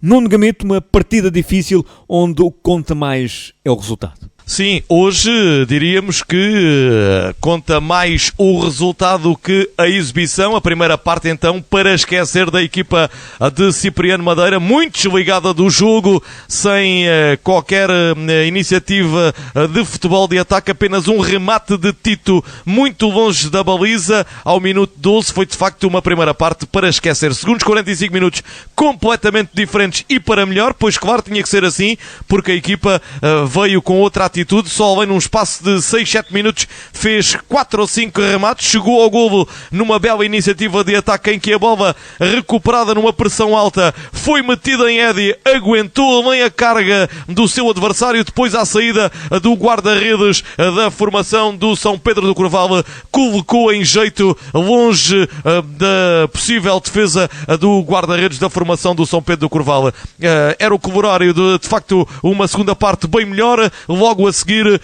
Nuno Gamito, uma partida difícil onde o que conta mais é o resultado. Sim, hoje diríamos que conta mais o resultado que a exibição. A primeira parte, então, para esquecer da equipa de Cipriano Madeira, muito desligada do jogo, sem qualquer iniciativa de futebol de ataque, apenas um remate de Tito muito longe da baliza. Ao minuto 12 foi de facto uma primeira parte para esquecer. Segundos 45 minutos completamente diferentes e para melhor, pois claro, tinha que ser assim, porque a equipa veio com outra atitude, só além num espaço de 6-7 minutos fez 4 ou 5 remates, chegou ao golo numa bela iniciativa de ataque em que a bola, recuperada numa pressão alta, foi metida em Eddie, aguentou bem a carga do seu adversário, depois à saída do guarda-redes da formação do São Pedro do Corval, colocou em jeito longe da possível defesa do guarda-redes da formação do São Pedro do Corval. Era o horário de facto uma segunda parte bem melhor. Logo a seguir,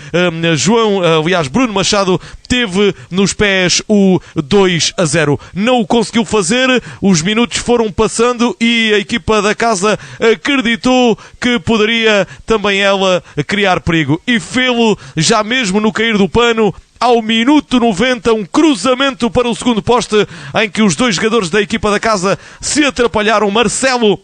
Bruno Machado teve nos pés o 2-0. Não o conseguiu fazer, os minutos foram passando e a equipa da casa acreditou que poderia também ela criar perigo. E fê-lo já mesmo no cair do pano. Ao minuto 90, um cruzamento para o segundo poste em que os dois jogadores da equipa da casa se atrapalharam. Marcelo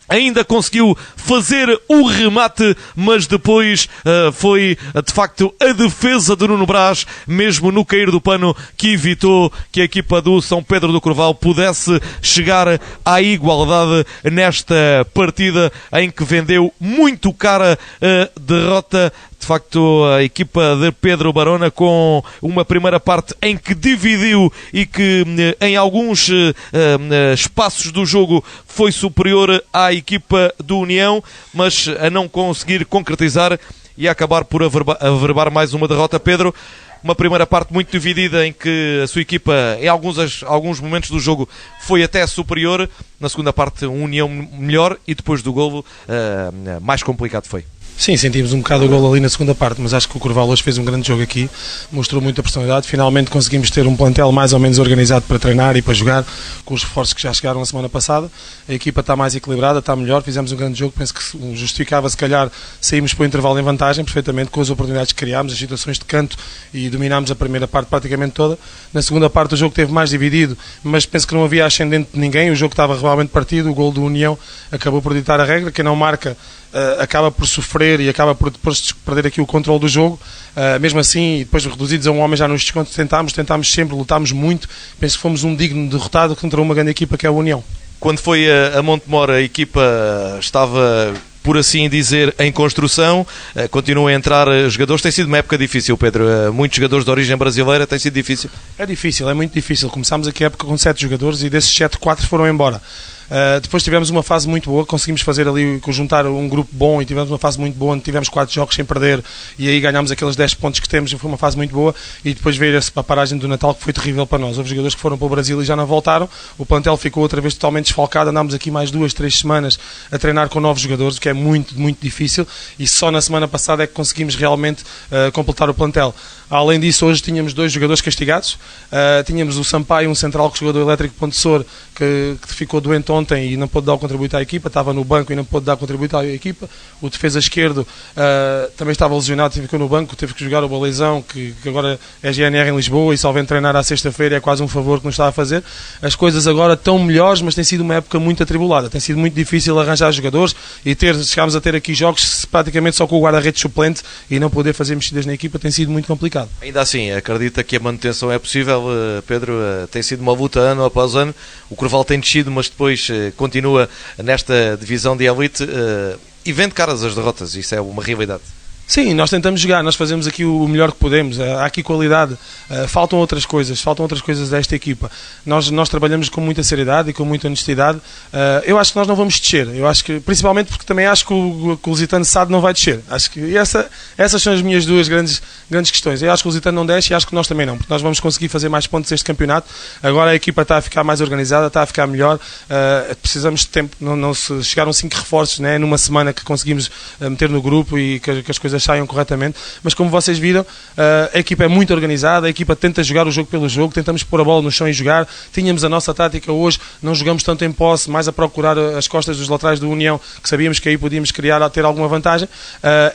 ainda conseguiu fazer o remate, mas depois foi de facto a defesa de Nuno Brás, mesmo no cair do pano, que evitou que a equipa do São Pedro do Corval pudesse chegar à igualdade nesta partida em que vendeu muito cara a derrota. De facto, a equipa de Pedro Barona, com uma primeira parte em que dividiu e que em alguns espaços do jogo foi superior à equipa do União, mas a não conseguir concretizar e a acabar por averbar mais uma derrota. Pedro, uma primeira parte muito dividida em que a sua equipa, em alguns momentos do jogo, foi até superior. Na segunda parte, um União melhor e depois do golo, mais complicado foi. Sim, sentimos um bocado o golo ali na segunda parte, mas acho que o Corval hoje fez um grande jogo aqui, mostrou muita personalidade. Finalmente conseguimos ter um plantel mais ou menos organizado para treinar e para jogar, com os reforços que já chegaram na semana passada. A equipa está mais equilibrada, está melhor, fizemos um grande jogo, penso que justificava se calhar saímos para o intervalo em vantagem perfeitamente, com as oportunidades que criámos, as situações de canto, e dominámos a primeira parte praticamente toda. Na segunda parte o jogo esteve mais dividido, mas penso que não havia ascendente de ninguém, o jogo estava realmente partido. O gol do União acabou por ditar a regra, quem não marca acaba por sofrer e acaba por depois perder aqui o controle do jogo. Mesmo assim, e depois reduzidos a um homem já nos descontos, tentámos sempre, lutámos muito. Penso que fomos um digno derrotado contra uma grande equipa que é a União. Quando foi a Montemor, a equipa estava, por assim dizer, em construção, continuam a entrar jogadores. Tem sido uma época difícil, Pedro. Muitos jogadores de origem brasileira, tem sido difícil? É difícil, é muito difícil. Começámos aqui a época com 7 jogadores e desses 7, 4 foram embora. Depois tivemos uma fase muito boa, conseguimos fazer ali, juntar um grupo bom, e tivemos uma fase muito boa onde tivemos 4 jogos sem perder e aí ganhámos aqueles 10 pontos que temos, e foi uma fase muito boa. E depois veio a paragem do Natal, que foi terrível para nós. Houve jogadores que foram para o Brasil e já não voltaram, o plantel ficou outra vez totalmente desfalcado. Andámos aqui mais 2, 3 semanas a treinar com novos jogadores, o que é muito, muito difícil, e só na semana passada é que conseguimos realmente completar o plantel. Além disso, hoje tínhamos 2 jogadores castigados. Tínhamos o Sampaio, um central que jogou do Elétrico Pontessor, que ficou doente ontem e não pôde dar o contributo à equipa, estava no banco e não pôde dar contributo à equipa. O defesa esquerdo também estava lesionado, ficou no banco, teve que jogar o Baleizão, que agora é GNR em Lisboa e só vem treinar à sexta-feira, é quase um favor que nos está a fazer. As coisas agora estão melhores, mas tem sido uma época muito atribulada, tem sido muito difícil arranjar jogadores e chegámos a ter aqui jogos praticamente só com o guarda-redes suplente e não poder fazer mexidas na equipa tem sido muito complicado. Ainda assim, acredita que a manutenção é possível, Pedro? Tem sido uma luta ano após ano. O Corval tem descido, mas depois continua nesta divisão de elite e vende caras as derrotas. Isso é uma realidade. Sim, nós tentamos jogar, nós fazemos aqui o melhor que podemos. Há aqui qualidade, faltam outras coisas desta equipa. Nós trabalhamos com muita seriedade e com muita honestidade. Eu acho que nós não vamos descer, eu acho que, principalmente porque também acho que o Lusitano Sado não vai descer. Acho que essas são as minhas duas grandes questões. Eu acho que o Lusitano não desce e acho que nós também não, porque nós vamos conseguir fazer mais pontos neste campeonato. Agora a equipa está a ficar mais organizada, está a ficar melhor. Precisamos de tempo, não se chegaram 5 reforços, né, numa semana que conseguimos meter no grupo e que as coisas coisas saiam corretamente, mas como vocês viram, a equipa é muito organizada, a equipa tenta jogar o jogo pelo jogo, tentamos pôr a bola no chão e jogar. Tínhamos a nossa tática hoje, não jogamos tanto em posse, mais a procurar as costas dos laterais do União, que sabíamos que aí podíamos criar, ter alguma vantagem.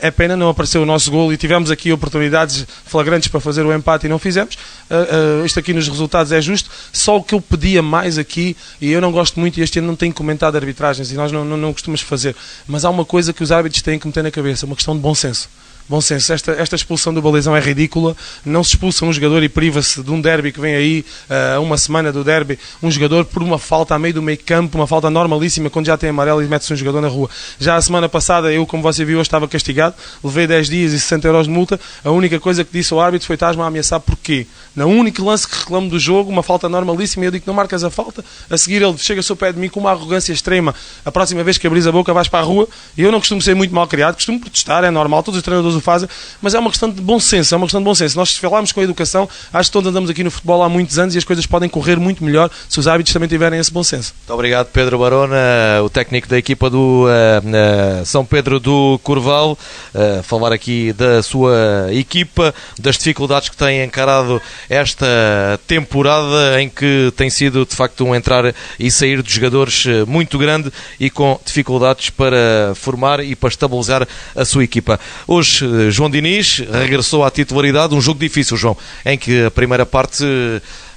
É pena não apareceu o nosso golo e tivemos aqui oportunidades flagrantes para fazer o empate e não fizemos. Isto aqui nos resultados é justo, só o que eu pedia mais aqui, e eu não gosto muito, e este ano não tenho comentado arbitragens e nós não costumamos fazer, mas há uma coisa que os árbitros têm que meter na cabeça, uma questão de bom senso. Bom senso, esta expulsão do Balizão é ridícula, não se expulsa um jogador e priva-se de um derby que vem aí, uma semana do derby, um jogador por uma falta a meio do meio campo, uma falta normalíssima, quando já tem amarelo e mete-se um jogador na rua. Já a semana passada, eu, como você viu, eu estava castigado, levei 10 dias e 60 euros de multa, a única coisa que disse ao árbitro foi: estás-me a ameaçar porquê? Na único lance que reclamo do jogo, uma falta normalíssima, eu digo: não marcas a falta, a seguir ele chega-se ao pé de mim com uma arrogância extrema, a próxima vez que abris a boca vais para a rua, e eu não costumo ser muito mal criado, costumo protestar, é normal, todos os treinadores o fazem, mas é uma questão de bom senso, Nós, se falarmos com a educação, acho que todos andamos aqui no futebol há muitos anos e as coisas podem correr muito melhor se os árbitros também tiverem esse bom senso. Muito obrigado, Pedro Barona, o técnico da equipa do São Pedro do Corval, falar aqui da sua equipa, das dificuldades que tem encarado esta temporada, em que tem sido de facto um entrar e sair de jogadores muito grande e com dificuldades para formar e para estabilizar a sua equipa. Hoje, João Diniz regressou à titularidade, um jogo difícil, João, em que a primeira parte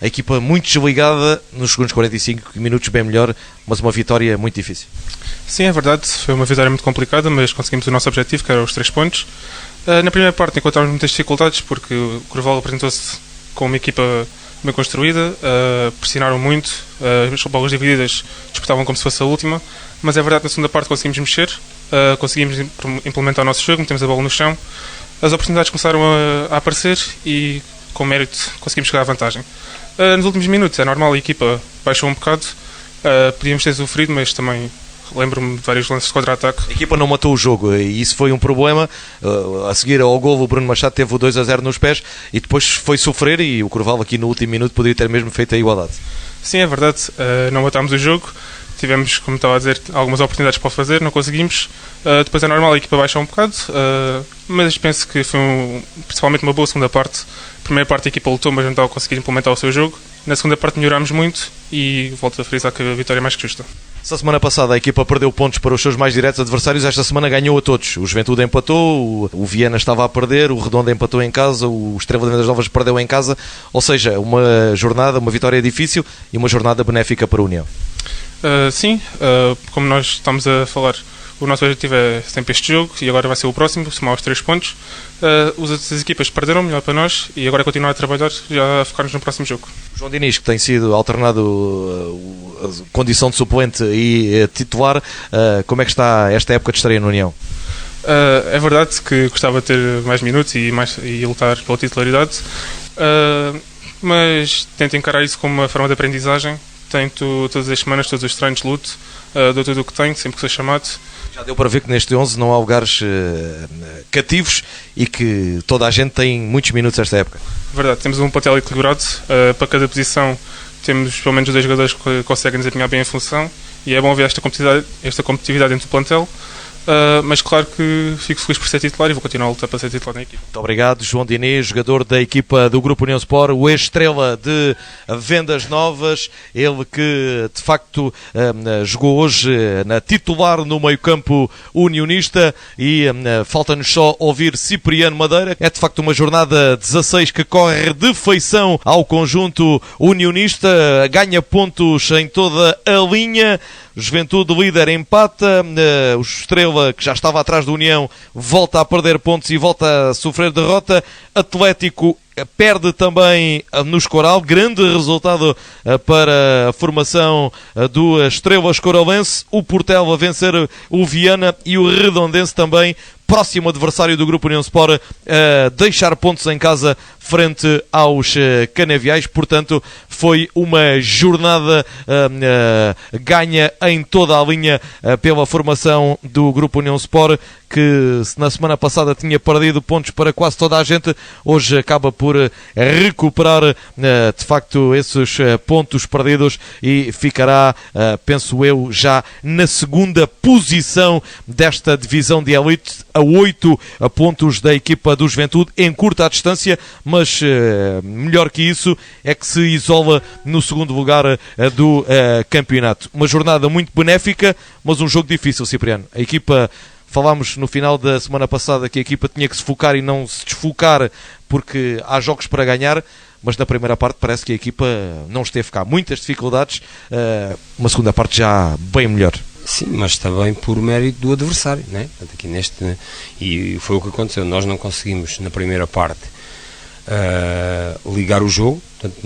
a equipa muito desligada, nos segundos 45 minutos bem melhor, mas uma vitória muito difícil. Sim, é verdade, foi uma vitória muito complicada, mas conseguimos o nosso objetivo, que era os 3 pontos. Na primeira parte encontramos muitas dificuldades, porque o Corval apresentou-se com uma equipa bem construída, pressionaram muito, as bolas divididas disputavam como se fosse a última, mas é verdade que na segunda parte conseguimos mexer, conseguimos implementar o nosso jogo, metemos a bola no chão, as oportunidades começaram a aparecer e com mérito conseguimos chegar à vantagem. Nos últimos minutos é normal, a equipa baixou um bocado, podíamos ter sofrido, mas também lembro-me de vários lances de contra-ataque. A equipa não matou o jogo e isso foi um problema. A seguir ao golo, o Bruno Machado teve o 2-0 nos pés e depois foi sofrer, e o Corval aqui no último minuto poderia ter mesmo feito a igualdade. Sim, é verdade, não matámos o jogo, tivemos, como estava a dizer, algumas oportunidades para o fazer, não conseguimos. Depois é normal, a equipa baixa um bocado, mas penso que foi principalmente uma boa segunda parte. A primeira parte a equipa lutou, mas não estava a conseguir implementar o seu jogo. Na segunda parte melhorámos muito e volto a frisar que a vitória é mais que justa. Essa semana passada a equipa perdeu pontos para os seus mais diretos adversários, esta semana ganhou a todos. O Juventude empatou, o Viana estava a perder, o Redonda empatou em casa, o Estrela de Vendas Novas perdeu em casa, ou seja, uma jornada, uma vitória difícil e uma jornada benéfica para a União. Sim, como nós estamos a falar, o nosso objetivo é sempre este jogo e agora vai ser o próximo, somar os 3 pontos. As outras equipas perderam, melhor para nós, e agora continuar a trabalhar, já a focar-nos no próximo jogo. João Diniz, que tem sido alternado a condição de suplente e titular, como é que está esta época de estreia no União? É verdade que gostava de ter mais minutos e lutar pela titularidade, mas tento encarar isso como uma forma de aprendizagem. Tento todas as semanas, todos os treinos, luto, dou tudo o que tenho, sempre que sou chamado. Já deu para ver que neste 11 não há lugares cativos e que toda a gente tem muitos minutos esta época. Verdade, temos um plantel equilibrado, para cada posição temos pelo menos 2 jogadores que conseguem desempenhar bem a função, e é bom ver esta competitividade dentro do plantel. Mas claro que fico feliz por ser titular e vou continuar a lutar para ser titular na equipa. Muito obrigado, João Diniz, jogador da equipa do Grupo União Sport, o ex-estrela de Vendas Novas, ele que de facto jogou hoje na titular no meio-campo unionista. E falta-nos só ouvir Cipriano Madeira. É de facto uma jornada 16 que corre de feição ao conjunto unionista, ganha pontos em toda a linha. Juventude líder empata, o Estrela, que já estava atrás da União, volta a perder pontos e volta a sofrer derrota. Atlético perde também no Escoral, grande resultado para a formação do Estrela Escoralense. O Portela a vencer o Viana e o Redondense também, próximo adversário do Grupo União Sport, deixar pontos em casa frente aos Canaviais. Portanto, foi uma jornada ganha em toda a linha pela formação do Grupo União Sport, que na semana passada tinha perdido pontos para quase toda a gente, hoje acaba por recuperar de facto esses pontos perdidos e ficará, penso eu, já na segunda posição desta divisão de elite, a 8 pontos da equipa do Juventude, encurta a distância, mas melhor que isso é que se isola no segundo lugar do campeonato. Uma jornada muito benéfica, mas um jogo difícil, Cipriano. A equipa, falámos no final da semana passada que a equipa tinha que se focar e não se desfocar porque há jogos para ganhar, mas na primeira parte parece que a equipa não esteve cá. Muitas dificuldades, uma segunda parte já bem melhor. Sim, mas também por mérito do adversário, né? Aqui e foi o que aconteceu. Nós não conseguimos, na primeira parte, ligar o jogo. Portanto,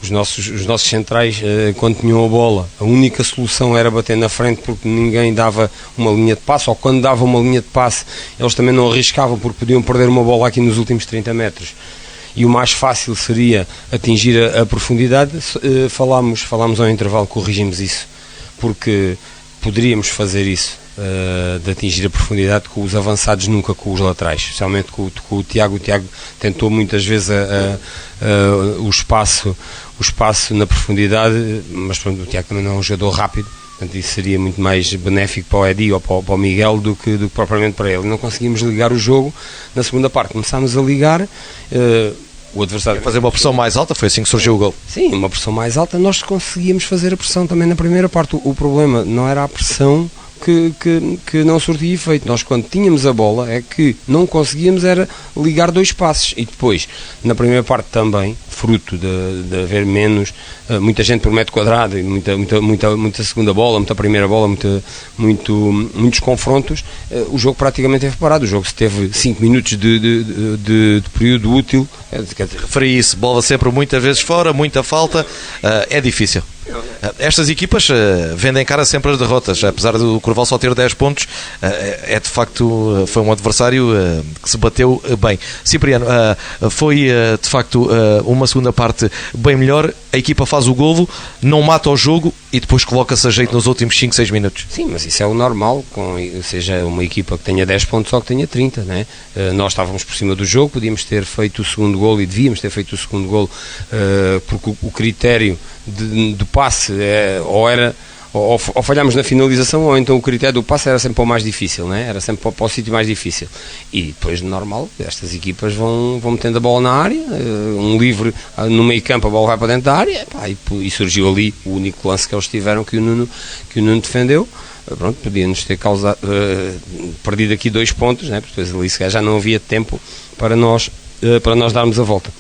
os nossos centrais, quando tinham a bola, a única solução era bater na frente, porque ninguém dava uma linha de passe, ou quando dava uma linha de passe, eles também não arriscavam, porque podiam perder uma bola aqui nos últimos 30 metros. E o mais fácil seria atingir a profundidade. Falámos ao intervalo, corrigimos isso, porque poderíamos fazer isso, de atingir a profundidade com os avançados, nunca com os laterais, especialmente com o Tiago. O Tiago tentou muitas vezes o espaço na profundidade, mas pronto, o Tiago também não é um jogador rápido, portanto isso seria muito mais benéfico para o Edi ou para o Miguel do que propriamente para ele. Não conseguimos ligar o jogo. Na segunda parte começámos a ligar, o adversário fazer uma pressão mais alta, foi assim que surgiu o gol. Sim, uma pressão mais alta. Nós conseguíamos fazer a pressão também na primeira parte. O problema não era a pressão que não surtia efeito. Nós, quando tínhamos a bola, é que não conseguíamos era ligar dois passes. E depois, na primeira parte também, fruto de haver menos, muita gente por metro quadrado, e muita segunda bola, muita primeira bola, muitos confrontos, o jogo praticamente é parado. O jogo se teve 5 minutos de período útil. Referi isso, bola sempre muitas vezes fora, muita falta, é difícil. Estas equipas vendem cara sempre as derrotas, apesar do Corval só ter 10 pontos, de facto foi um adversário que se bateu bem. Cipriano, foi de facto uma segunda parte bem melhor, a equipa faz o golo, não mata o jogo e depois coloca-se a jeito nos últimos 5, 6 minutos. Sim, mas isso é o normal, seja uma equipa que tenha 10 pontos ou que tenha 30, né? Nós estávamos por cima do jogo, podíamos ter feito o segundo golo e devíamos ter feito o segundo golo, porque o critério do passe ou falhámos na finalização, ou então o critério do passe era sempre para o mais difícil, né? Era sempre para o sítio mais difícil. E depois, normal, estas equipas vão metendo a bola na área, um livre no meio campo, a bola vai para dentro da área, e surgiu ali o único lance que eles tiveram, que o Nuno defendeu. Pronto, podíamos ter perdido aqui 2 pontos, né? Porque depois ali já não havia tempo para nós darmos a volta.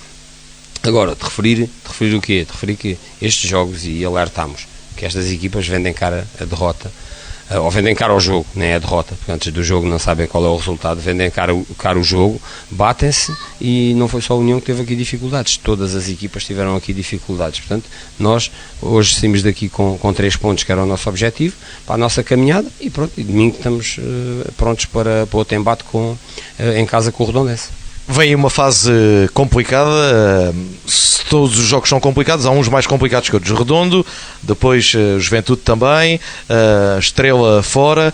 Agora, de referir o quê? De referir que estes jogos, e alertámos que estas equipas vendem cara a derrota, ou vendem cara ao jogo, nem a derrota, porque antes do jogo não sabem qual é o resultado, vendem cara o jogo, batem-se, e não foi só a União que teve aqui dificuldades, todas as equipas tiveram aqui dificuldades. Portanto, nós hoje saímos daqui com 3 pontos, que era o nosso objetivo, para a nossa caminhada, e pronto, e domingo estamos prontos para outro embate em casa com o Redondense. Vem uma fase complicada, todos os jogos são complicados, há uns mais complicados que outros. Redondo, depois Juventude também, Estrela fora,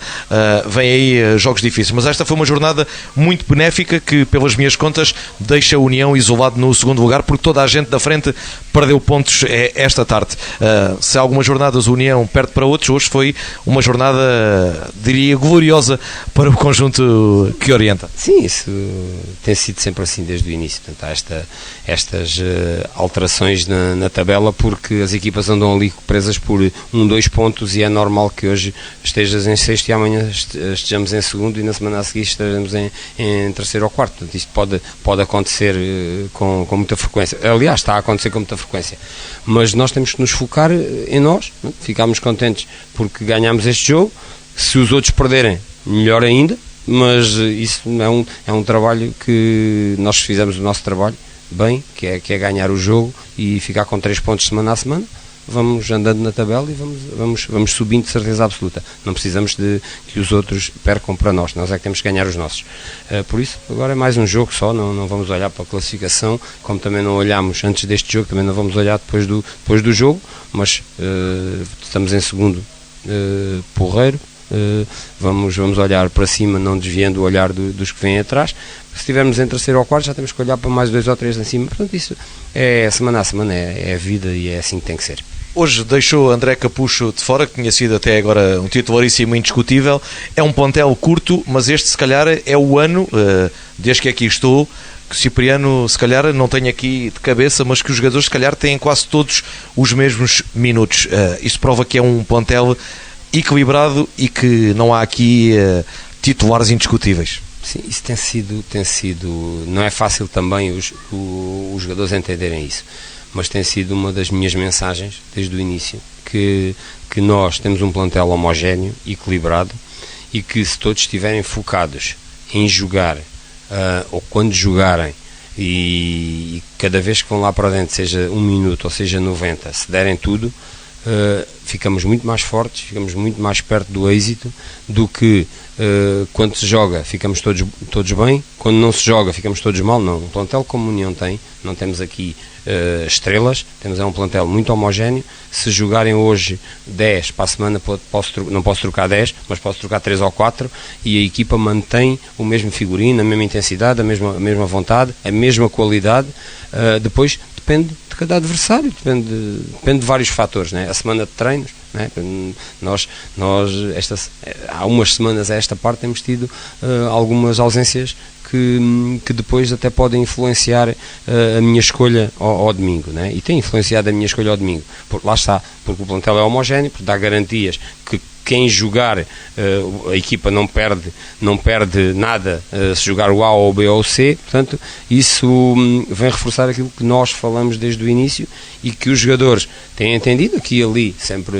vem aí jogos difíceis, mas esta foi uma jornada muito benéfica que, pelas minhas contas, deixa a União isolado no segundo lugar, porque toda a gente da frente perdeu pontos esta tarde. Se há algumas jornadas a União perde para outros, hoje foi uma jornada, diria, gloriosa para o conjunto que orienta. Sim, isso tem sido sempre assim desde o início. Portanto, há estas alterações na tabela, porque as equipas andam ali presas por 2 pontos, e é normal que hoje estejas em sexto e amanhã estejamos em segundo, e na semana a seguir estejamos em terceiro ou quarto. Portanto, isto pode acontecer com muita frequência. Aliás, está a acontecer com muita frequência, mas nós temos que nos focar em nós, não? Ficámos contentes porque ganhámos este jogo. Se os outros perderem, melhor ainda, mas isso é um trabalho que nós fizemos o nosso trabalho bem, que é ganhar o jogo e ficar com 3 pontos semana a semana. Vamos andando na tabela e vamos subindo de certeza absoluta. Não precisamos de que os outros percam para nós é que temos que ganhar os nossos. Por isso, agora é mais um jogo só, não vamos olhar para a classificação, como também não olhámos antes deste jogo, também não vamos olhar depois do jogo, mas estamos em segundo, Porreiro, vamos olhar para cima, não desviando o olhar dos que vêm atrás. Se estivermos em terceiro ou quarto, já temos que olhar para mais 2 ou 3 em cima. Portanto, isso é semana a semana, é a vida e é assim que tem que ser. Hoje deixou André Capucho de fora, que tinha sido até agora um titularíssimo indiscutível. É um plantel curto, mas este se calhar é o ano, desde que aqui estou, que Cipriano se calhar não tem aqui de cabeça, mas que os jogadores se calhar têm quase todos os mesmos minutos. Isto prova que é um plantel equilibrado e que não há aqui titulares indiscutíveis. Sim, isso tem sido, não é fácil também os jogadores entenderem isso, mas tem sido uma das minhas mensagens desde o início, que nós temos um plantel homogéneo, equilibrado, e que se todos estiverem focados em jogar, ou quando jogarem, e cada vez que vão lá para dentro, seja 1 minuto ou seja 90, se derem tudo, ficamos muito mais fortes, ficamos muito mais perto do êxito do que quando se joga ficamos todos bem, quando não se joga ficamos todos mal. Não, um plantel como a União tem, não temos aqui estrelas, temos um plantel muito homogéneo. Se jogarem hoje 10, para a semana não posso trocar 10, mas posso trocar 3 ou 4 e a equipa mantém o mesmo figurino, a mesma intensidade, a mesma vontade, a mesma qualidade. Depois depende de cada adversário, depende de vários fatores, né? A semana de treinos, né? Há umas semanas a esta parte temos tido algumas ausências que depois até podem influenciar a minha escolha ao domingo, né? E tem influenciado a minha escolha ao domingo, porque lá está, porque o plantel é homogéneo, porque dá garantias que quem jogar, a equipa não perde nada se jogar o A ou o B ou o C. Portanto, isso vem reforçar aquilo que nós falamos desde o início e que os jogadores têm entendido. Aqui e ali sempre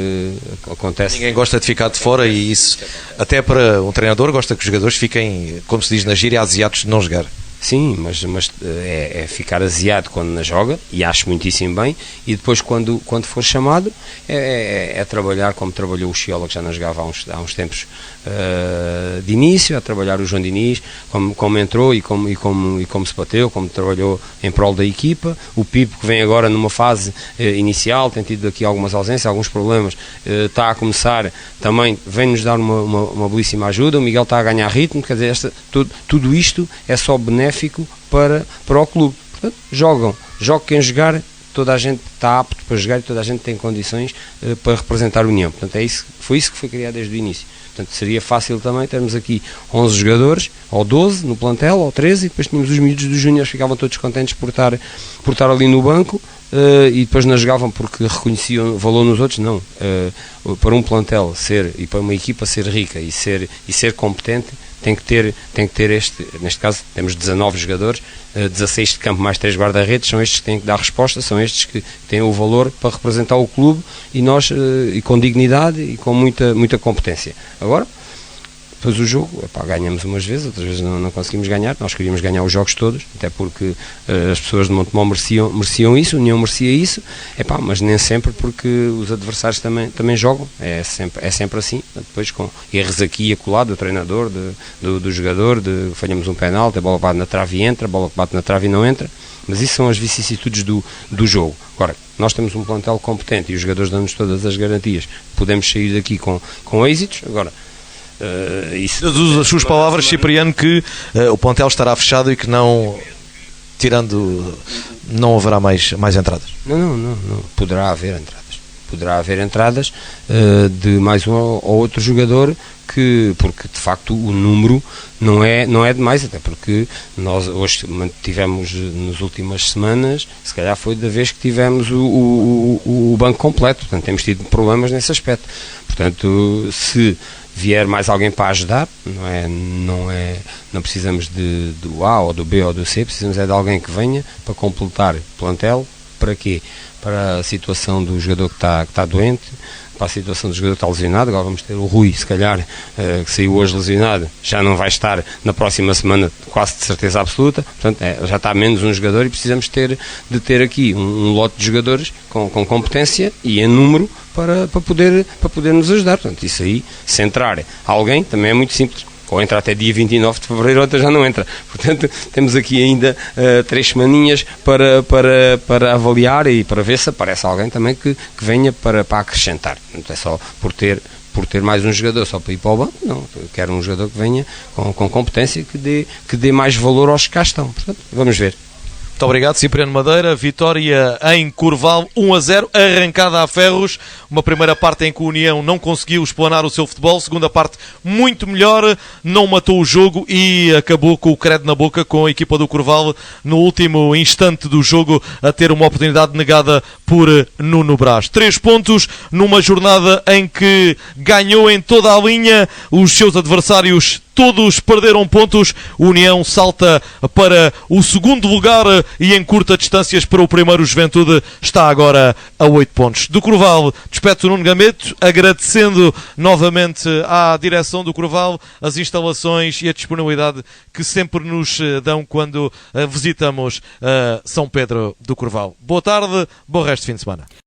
acontece. Ninguém gosta de ficar de fora e isso, até para um treinador, gosta que os jogadores fiquem, como se diz na gíria, aziados de não jogar. Sim, mas é ficar aziado quando na joga, e acho muitíssimo bem, e depois quando for chamado é trabalhar como trabalhou o Chiola, que já não jogava há uns tempos de início, a trabalhar o João Diniz, como entrou e como se bateu, como trabalhou em prol da equipa. O Pipo, que vem agora numa fase inicial, tem tido aqui algumas ausências, alguns problemas, está a começar também, vem-nos dar uma belíssima ajuda. O Miguel está a ganhar ritmo, quer dizer, tudo isto é só benéfico para o clube. Portanto, joga quem jogar, toda a gente está apto para jogar e toda a gente tem condições para representar a União. Portanto, foi isso que foi criado desde o início. Portanto, seria fácil também termos aqui 11 jogadores, ou 12 no plantel, ou 13, e depois tínhamos os miúdos dos júniores, ficavam todos contentes por estar ali no banco, e depois não jogavam porque reconheciam valor nos outros. Não. Para um plantel ser, e para uma equipa ser rica e ser competente, tem que ter neste caso temos 19 jogadores, 16 de campo mais 3 guarda-redes, são estes que têm que dar resposta, são estes que têm o valor para representar o clube, e nós, e com dignidade e com muita competência. Agora, depois o jogo, ganhamos umas vezes, outras vezes não conseguimos ganhar. Nós queríamos ganhar os jogos todos, até porque as pessoas de Montemor mereciam isso, a União merecia isso, mas nem sempre, porque os adversários também jogam, é sempre assim. Depois com erros aqui e acolá do treinador, do jogador, falhamos um penalti, a bola bate na trave e entra, a bola bate na trave e não entra, mas isso são as vicissitudes do jogo. Agora, nós temos um plantel competente e os jogadores dão-nos todas as garantias, podemos sair daqui com êxitos. Agora, usa as suas palavras, Cipriano, que o plantel estará fechado e que não haverá mais entradas. Não, poderá haver entradas de mais um ou outro jogador, porque de facto o número não é demais, até porque nós hoje mantivemos nas últimas semanas, se calhar foi da vez que tivemos o banco completo. Portanto, temos tido problemas nesse aspecto. Portanto, se vier mais alguém para ajudar, não precisamos do A ou do B ou do C, precisamos de alguém que venha para completar o plantel. Para quê? Para a situação do jogador que está doente, para a situação do jogador que está lesionado. Agora vamos ter o Rui, se calhar, que saiu hoje lesionado, já não vai estar na próxima semana, quase de certeza absoluta. Portanto, já está menos um jogador e precisamos de ter aqui um lote de jogadores com competência e em número para poder nos ajudar. Portanto, isso aí, se entrar alguém, também é muito simples. Ou entra até dia 29 de fevereiro, outra já não entra. Portanto, temos aqui ainda 3 semaninhas para avaliar e para ver se aparece alguém também que venha para acrescentar. Portanto, é só por por ter mais um jogador só para ir para o banco, não. Eu quero um jogador que venha com competência, que dê mais valor aos que cá estão. Portanto, vamos ver. Muito obrigado, Cipriano Madeira. Vitória em Corval, 1-0, arrancada a ferros. Uma primeira parte em que o União não conseguiu explanar o seu futebol. Segunda parte muito melhor, não matou o jogo e acabou com o credo na boca, com a equipa do Corval no último instante do jogo a ter uma oportunidade negada por Nuno Brás. 3 pontos numa jornada em que ganhou em toda a linha. Os seus adversários todos perderam pontos. O União salta para o segundo lugar e encurta distâncias para o primeiro. Juventude está agora a 8 pontos. Do Corval, despeço o Nuno Gameto, agradecendo novamente à direção do Corval as instalações e a disponibilidade que sempre nos dão quando visitamos São Pedro do Corval. Boa tarde, bom resto de fim de semana.